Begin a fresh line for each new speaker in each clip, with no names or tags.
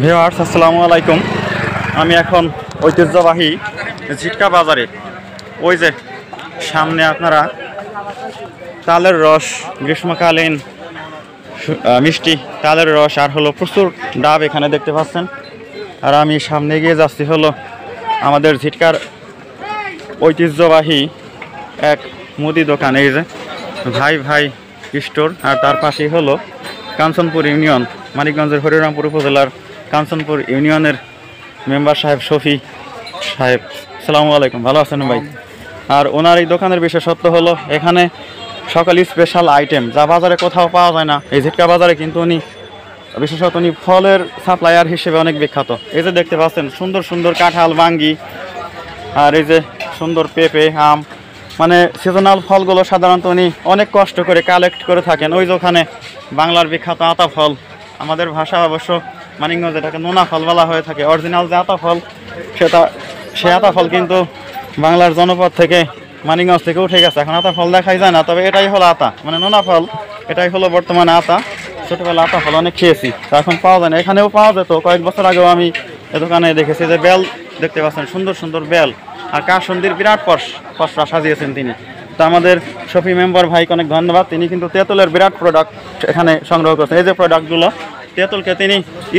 Viewers আসসালামু আলাইকুম। আমি এখন ঐতিহ্যবাহী ঝিটকা বাজারে, ওই যে সামনে আপনারা তালের রস, গ্রীষ্মকালীন মিষ্টি তালের রস আর হলো প্রচুর ডাব এখানে দেখতে পাচ্ছেন। আর আমি সামনে গিয়ে যাচ্ছি হলো আমাদের ঝিটকার ঐতিহ্যবাহী এক মুদি দোকান, এই যে ভাই ভাই স্টোর। আর তার পাশেই হলো কাঞ্চনপুর ইউনিয়ন, মানিকগঞ্জের হরিরামপুর উপজেলার কাঞ্চনপুর ইউনিয়নের মেম্বার সাহেব শফি সাহেব। আসসালামু আলাইকুম, ভালো আছেন ভাই? আর ওনার এই দোকানের বিশেষত্ব হলো এখানে সকল স্পেশাল আইটেম যা বাজারে কোথাও পাওয়া যায় না, এই ঝিটকা বাজারে কিন্তু উনি বিশেষত উনি ফলের সাপ্লায়ার হিসেবে অনেক বিখ্যাত। এই যে দেখতে পাচ্ছেন সুন্দর সুন্দর কাঁঠাল, বাঙ্গি, আর এই যে সুন্দর পেঁপে, আম, মানে সিজনাল ফলগুলো সাধারণত উনি অনেক কষ্ট করে কালেক্ট করে থাকেন। ওই যে ওখানে বাংলার বিখ্যাত আতা ফল, আমাদের ভাষা অবশ্য মানিকগঞ্জ এটাকে নোনা ফল বলা হয়ে থাকে। অরিজিনাল যে আতা ফল সে আতা ফল কিন্তু বাংলার জনপদ থেকে মানিকগঞ্জ থেকে উঠে গেছে, এখন আতা ফল দেখাই যায় না। তবে এটাই হলো আতা, মানে নোনা ফল, এটাই হলো বর্তমানে আতা। ছোটোবেলা আতা ফল অনেক খেয়েছি, তা এখন পাওয়া যায় না। এখানেও পাওয়া যেত, কয়েক বছর আগেও আমি এ দোকানে দেখেছি যে বেল দেখতে পাচ্ছেন, সুন্দর সুন্দর বেল আর কাসুন্দির বিরাট পশরা সাজিয়েছেন তিনি। তা আমাদের শফি মেম্বার ভাইকে অনেক ধন্যবাদ, তিনি কিন্তু তেঁতুলের বিরাট প্রোডাক্ট এখানে সংগ্রহ করছেন। এই যে প্রোডাক্টগুলো তেঁতুলকে তিনি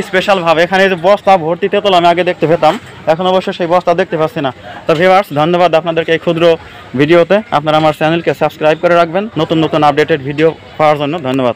স্পেশালভাবে, এখানে এই যে বস্তা ভর্তি তেঁতুল আমি আগে দেখতে পেতাম, এখন অবশ্য সেই বস্তা দেখতে পাচ্ছি না। তো ভিউয়ার্স, ধন্যবাদ আপনাদেরকে এই ক্ষুদ্র ভিডিওতে। আপনারা আমার চ্যানেলকে সাবস্ক্রাইব করে রাখবেন নতুন নতুন আপডেটেড ভিডিও পাওয়ার জন্য। ধন্যবাদ।